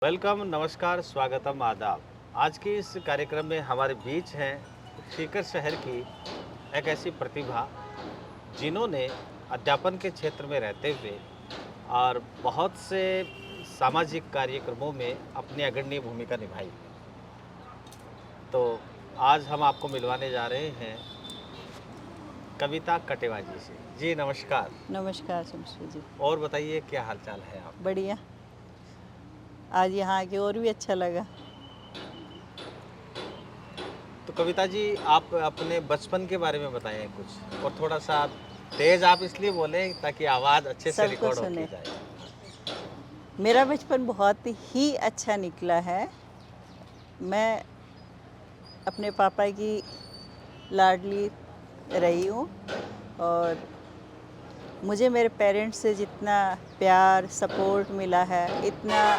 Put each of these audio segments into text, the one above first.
Welcome, नमस्कार, स्वागतम, आदाब। आज के इस कार्यक्रम में हमारे बीच हैं सीकर शहर की एक ऐसी प्रतिभा जिन्होंने अध्यापन के क्षेत्र में रहते हुए और बहुत से सामाजिक कार्यक्रमों में अपनी अग्रणी भूमिका निभाई। तो आज हम आपको मिलवाने जा रहे हैं कविता कटेवा जी से। जी नमस्कार। नमस्कार शमशू जी। और बताइए क्या हालचाल है आप? बढ़िया। आज यहाँ आके और भी अच्छा लगा। तो कविता जी, आप अपने बचपन के बारे में बताएं कुछ, और थोड़ा सा तेज आप इसलिए बोलें ताकि आवाज़ अच्छे से सबको रिकॉर्ड होके सुने। जाए। मेरा बचपन बहुत ही अच्छा निकला है। मैं अपने पापा की लाडली रही हूँ और मुझे मेरे पेरेंट्स से जितना प्यार सपोर्ट मिला है इतना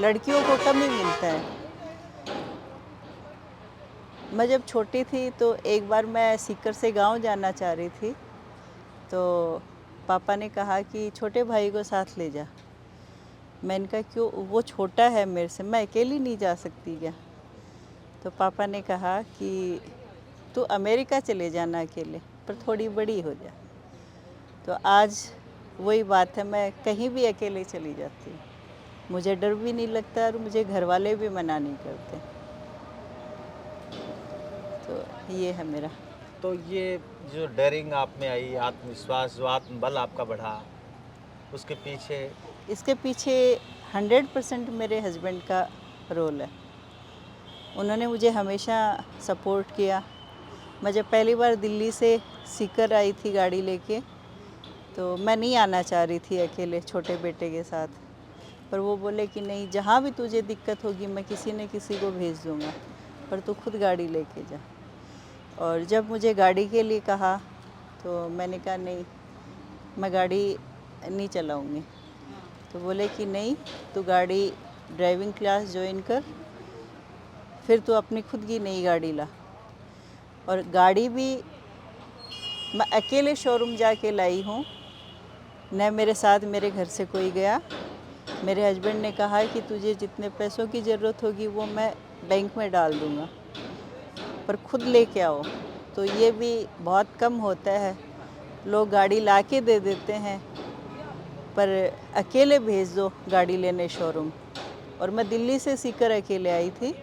लड़कियों को कम ही मिलता है। मैं जब छोटी थी तो एक बार मैं सीकर से गांव जाना चाह रही थी, तो पापा ने कहा कि छोटे भाई को साथ ले जा। मैंने कहा क्यों, वो छोटा है मेरे से, मैं अकेली नहीं जा सकती क्या? तो पापा ने कहा कि तू अमेरिका चले जाना अकेले, पर थोड़ी बड़ी हो जा। तो आज वही बात है, मैं कहीं भी अकेले चली जाती हूँ। मुझे डर भी नहीं लगता और मुझे घर वाले भी मना नहीं करते। तो ये है मेरा। तो ये जो डेयरिंग आप में आई, आत्मविश्वास, जो आत्मबल आपका बढ़ा, उसके पीछे? इसके पीछे 100% मेरे हस्बैंड का रोल है। उन्होंने मुझे हमेशा सपोर्ट किया। मैं जब पहली बार दिल्ली से सीकर आई थी गाड़ी लेके, तो मैं नहीं आना चाह रही थी अकेले छोटे बेटे के साथ, पर वो बोले कि नहीं, जहाँ भी तुझे दिक्कत होगी मैं किसी न किसी को भेज दूँगा, पर तू खुद गाड़ी लेके जा। और जब मुझे गाड़ी के लिए कहा तो मैंने कहा नहीं, मैं गाड़ी नहीं चलाऊँगी। तो बोले कि नहीं, तू गाड़ी ड्राइविंग क्लास ज्वाइन कर, फिर तू अपनी खुद की नई गाड़ी ला। और गाड़ी भी मैं अकेले शोरूम जाके लाई हूँ, न मेरे साथ मेरे घर से कोई गया। मेरे हस्बैंड ने कहा कि तुझे जितने पैसों की ज़रूरत होगी वो मैं बैंक में डाल दूँगा, पर खुद लेके आओ। तो ये भी बहुत कम होता है, लोग गाड़ी ला के दे देते हैं, पर अकेले भेज दो गाड़ी लेने शोरूम। और मैं दिल्ली से सीकर अकेले आई थी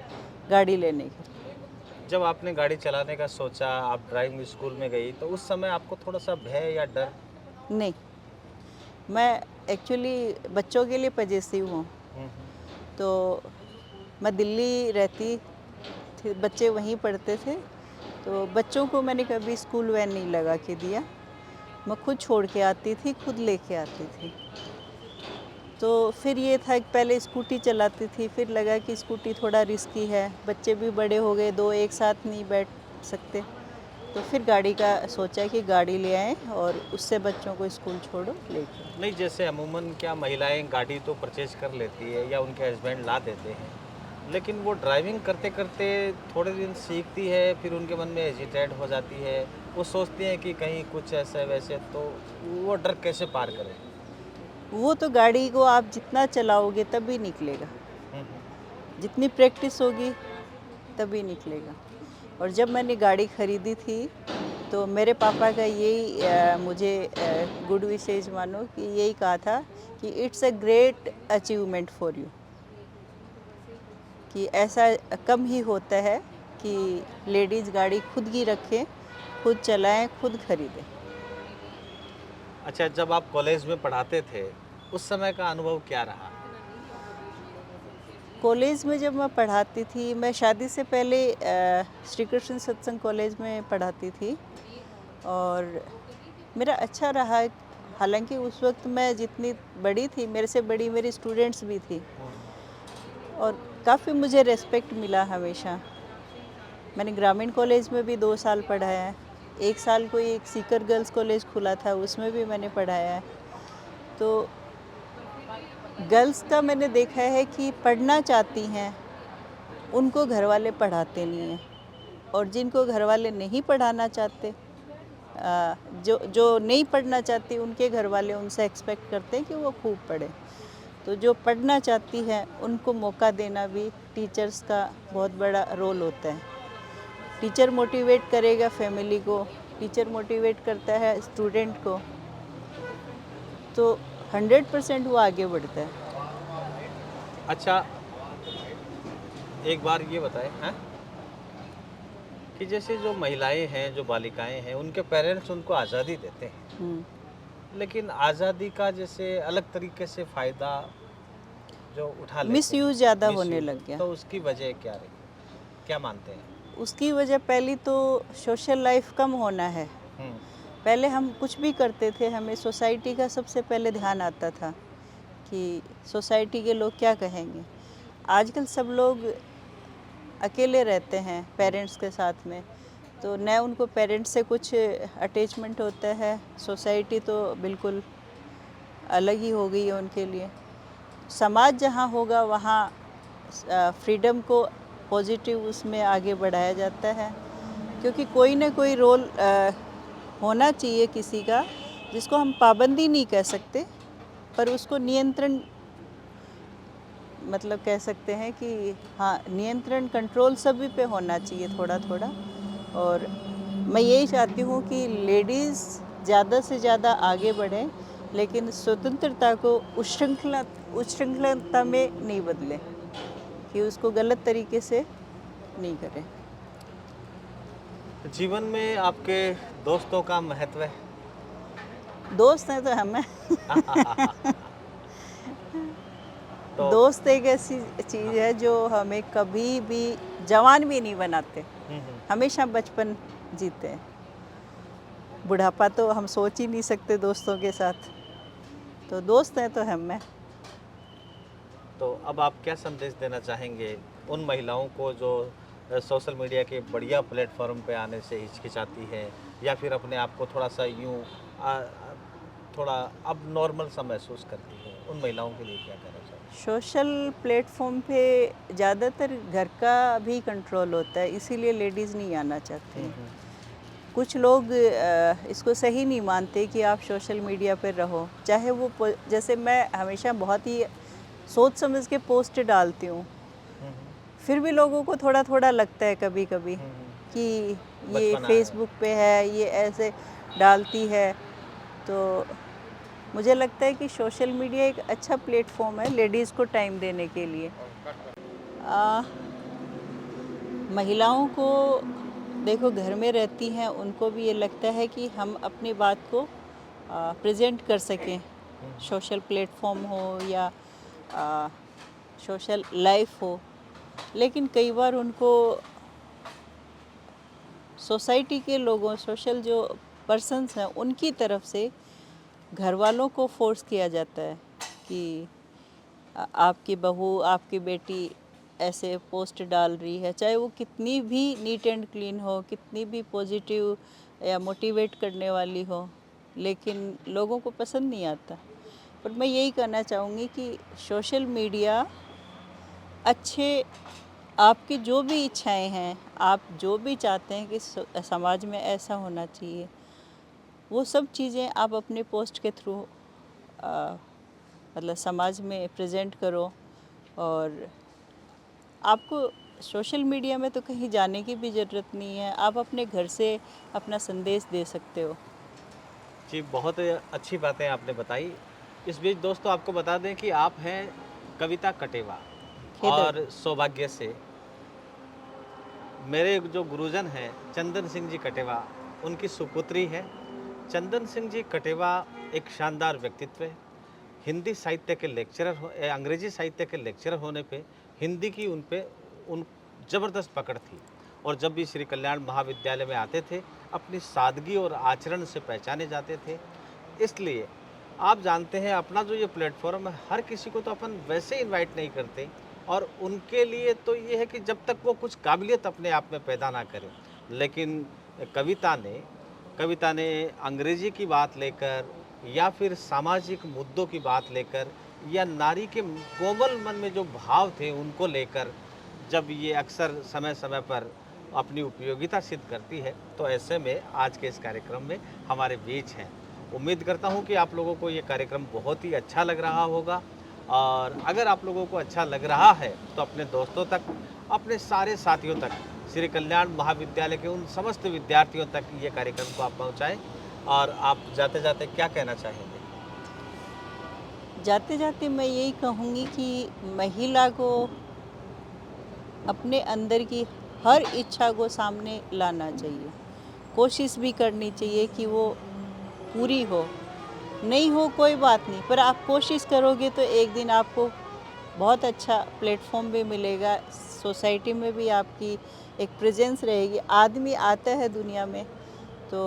गाड़ी लेने के। जब आपने गाड़ी चलाने का सोचा, आप ड्राइविंग स्कूल में गई, तो उस समय आपको थोड़ा सा भय या डर? नहीं, मैं एक्चुअली बच्चों के लिए पजेसिव हूँ। हम्म, तो मैं दिल्ली रहती थी, बच्चे वहीं पढ़ते थे, तो बच्चों को मैंने कभी स्कूल वैन नहीं लगा के दिया। मैं खुद छोड़ के आती थी, खुद लेके आती थी। तो फिर ये था कि पहले स्कूटी चलाती थी, फिर लगा कि स्कूटी थोड़ा रिस्की है, बच्चे भी बड़े हो गए, दो एक साथ नहीं बैठ सकते। तो फिर गाड़ी का सोचा कि गाड़ी ले आएँ और उससे बच्चों को स्कूल छोड़ो लेके। नहीं, जैसे अमूमन क्या महिलाएं गाड़ी तो परचेज कर लेती है या उनके हस्बैंड ला देते हैं, लेकिन वो ड्राइविंग करते करते थोड़े दिन सीखती है, फिर उनके मन में हेजिटेट हो जाती है। वो सोचती हैं कि कहीं कुछ ऐसे वैसे, तो वो डर कैसे पार करें? वो तो गाड़ी को आप जितना चलाओगे तभी निकलेगा, हम्म, जितनी प्रैक्टिस होगी तभी निकलेगा। और जब मैंने गाड़ी ख़रीदी थी तो मेरे पापा का यही मुझे गुड विशेष मानो कि यही कहा था कि it's a great achievement for you, कि ऐसा कम ही होता है कि लेडीज़ गाड़ी खुद की रखें, खुद चलाएं, खुद खरीदें। अच्छा, जब आप कॉलेज में पढ़ाते थे, उस समय का अनुभव क्या रहा? कॉलेज में जब मैं पढ़ाती थी, मैं शादी से पहले श्री कृष्ण सत्संग कॉलेज में पढ़ाती थी और मेरा अच्छा रहा। हालांकि उस वक्त मैं जितनी बड़ी थी, मेरे से बड़ी मेरी स्टूडेंट्स भी थी और काफ़ी मुझे रेस्पेक्ट मिला हमेशा। मैंने ग्रामीण कॉलेज में भी 2 साल पढ़ाया है। 1 साल कोई एक सीकर गर्ल्स कॉलेज खुला था, उसमें भी मैंने पढ़ाया है। तो गर्ल्स का मैंने देखा है कि पढ़ना चाहती हैं, उनको घर वाले पढ़ाते नहीं हैं, और जिनको घर वाले नहीं पढ़ाना चाहते, जो जो नहीं पढ़ना चाहती, उनके घर वाले उनसे एक्सपेक्ट करते हैं कि वो खूब पढ़े। तो जो पढ़ना चाहती है उनको मौका देना भी टीचर्स का बहुत बड़ा रोल होता है। टीचर मोटिवेट करेगा फैमिली को, टीचर मोटिवेट करता है स्टूडेंट को, तो 100% वो आगे बढ़ता है। अच्छा, एक बार ये बताएं हैं कि जैसे जो महिलाएं हैं, जो बालिकाएं हैं, उनके पेरेंट्स उनको आज़ादी देते हैं, हम्म। लेकिन आज़ादी का जैसे अलग तरीके से फ़ायदा जो उठा लेते मिस हैं, यूज़ ज़्यादा होने मिसयूज, लग गया। तो उसकी वजह क्या रही, क्या मानते हैं? उसकी वजह पहली तो सोशल लाइफ कम होना है। हम्म, पहले हम कुछ भी करते थे, हमें सोसाइटी का सबसे पहले ध्यान आता था कि सोसाइटी के लोग क्या कहेंगे। आजकल सब लोग अकेले रहते हैं पेरेंट्स के साथ में, तो न उनको पेरेंट्स से कुछ अटैचमेंट होता है, सोसाइटी तो बिल्कुल अलग ही हो गई है उनके लिए। समाज जहाँ होगा वहाँ फ्रीडम को पॉजिटिव उसमें आगे बढ़ाया जाता है, क्योंकि कोई ना कोई रोल होना चाहिए किसी का, जिसको हम पाबंदी नहीं कह सकते पर उसको नियंत्रण, मतलब कह सकते हैं कि हाँ, नियंत्रण कंट्रोल सभी पे होना चाहिए थोड़ा थोड़ा। और मैं यही चाहती हूँ कि लेडीज़ ज़्यादा से ज़्यादा आगे बढ़ें, लेकिन स्वतंत्रता को उच्छृंखलता में नहीं बदलें, कि उसको गलत तरीके से नहीं करें। जीवन में आपके दोस्तों का महत्व है? दोस्त हैं तो हमें तो दोस्त एक ऐसी चीज़ है जो हमें कभी भी जवान भी नहीं बनाते, हमेशा बचपन जीते हैं। बुढ़ापा तो हम सोच ही नहीं सकते दोस्तों के साथ, तो दोस्त हैं तो हम हैं। तो अब आप क्या संदेश देना चाहेंगे उन महिलाओं को जो सोशल मीडिया के बढ़िया प्लेटफॉर्म पे आने से हिचकिचाती है, या फिर अपने आप को थोड़ा सा यूँ थोड़ा अब नॉर्मल सा महसूस करती है, उन महिलाओं के लिए क्या कहना चाहेंगे? सोशल प्लेटफॉर्म पे ज़्यादातर घर का भी कंट्रोल होता है, इसीलिए लेडीज़ नहीं आना चाहती हैं। कुछ लोग इसको सही नहीं मानते कि आप सोशल मीडिया पर रहो, चाहे वो जैसे मैं हमेशा बहुत ही सोच समझ के पोस्ट डालती हूँ, फिर भी लोगों को थोड़ा थोड़ा लगता है कभी कभी कि ये बचपना है। फेसबुक पे है, ये ऐसे डालती है। तो मुझे लगता है कि सोशल मीडिया एक अच्छा प्लेटफॉर्म है लेडीज़ को टाइम देने के लिए। आ, महिलाओं को देखो, घर में रहती हैं, उनको भी ये लगता है कि हम अपनी बात को प्रेजेंट कर सकें, सोशल प्लेटफॉर्म हो या सोशल लाइफ हो, लेकिन कई बार उनको सोसाइटी के लोगों, सोशल जो पर्सन्स हैं, उनकी तरफ से घर वालों को फोर्स किया जाता है कि आपकी बहू, आपकी बेटी ऐसे पोस्ट डाल रही है, चाहे वो कितनी भी नीट एंड क्लीन हो, कितनी भी पॉजिटिव या मोटिवेट करने वाली हो, लेकिन लोगों को पसंद नहीं आता। पर मैं यही कहना चाहूँगी कि सोशल मीडिया अच्छे, आपकी जो भी इच्छाएं हैं, आप जो भी चाहते हैं कि समाज में ऐसा होना चाहिए, वो सब चीज़ें आप अपने पोस्ट के थ्रू मतलब समाज में प्रेजेंट करो। और आपको सोशल मीडिया में तो कहीं जाने की भी ज़रूरत नहीं है, आप अपने घर से अपना संदेश दे सकते हो। जी, बहुत अच्छी बातें आपने बताई। इस बीच दोस्तों आपको बता दें कि आप हैं कविता कटेवा, खेदड़। और सौभाग्य से मेरे जो गुरुजन हैं चंदन सिंह जी कटेवा, उनकी सुपुत्री है। चंदन सिंह जी कटेवा एक शानदार व्यक्तित्व है। हिंदी साहित्य के लेक्चरर अंग्रेजी साहित्य के लेक्चरर होने पे हिंदी की उन ज़बरदस्त पकड़ थी, और जब भी श्री कल्याण महाविद्यालय में आते थे अपनी सादगी और आचरण से पहचाने जाते थे। इसलिए आप जानते हैं अपना जो ये प्लेटफॉर्म है, हर किसी को तो अपन वैसे इनवाइट नहीं करते, और उनके लिए तो ये है कि जब तक वो कुछ काबिलियत अपने आप में पैदा ना करें। लेकिन कविता ने कविता ने अंग्रेजी की बात लेकर, या फिर सामाजिक मुद्दों की बात लेकर, या नारी के कोमल मन में जो भाव थे उनको लेकर, जब ये अक्सर समय समय पर अपनी उपयोगिता सिद्ध करती है, तो ऐसे में आज के इस कार्यक्रम में हमारे बीच हैं। उम्मीद करता हूँ कि आप लोगों को ये कार्यक्रम बहुत ही अच्छा लग रहा होगा, और अगर आप लोगों को अच्छा लग रहा है तो अपने दोस्तों तक, अपने सारे साथियों तक, श्री कल्याण महाविद्यालय के उन समस्त विद्यार्थियों तक ये कार्यक्रम को आप पहुंचाएं। और आप जाते जाते क्या कहना चाहेंगे? जाते जाते मैं यही कहूँगी कि महिला को अपने अंदर की हर इच्छा को सामने लाना चाहिए, कोशिश भी करनी चाहिए कि वो पूरी हो। नहीं हो कोई बात नहीं, पर आप कोशिश करोगे तो एक दिन आपको बहुत अच्छा प्लेटफॉर्म भी मिलेगा, सोसाइटी में भी आपकी एक प्रेजेंस रहेगी। आदमी आता है दुनिया में तो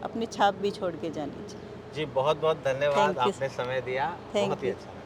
अपनी छाप भी छोड़ के जानी चाहिए। जी बहुत बहुत धन्यवाद, थैंक यू। आपने समय दिया, थैंक बहुत ही यू। अच्छा लगा।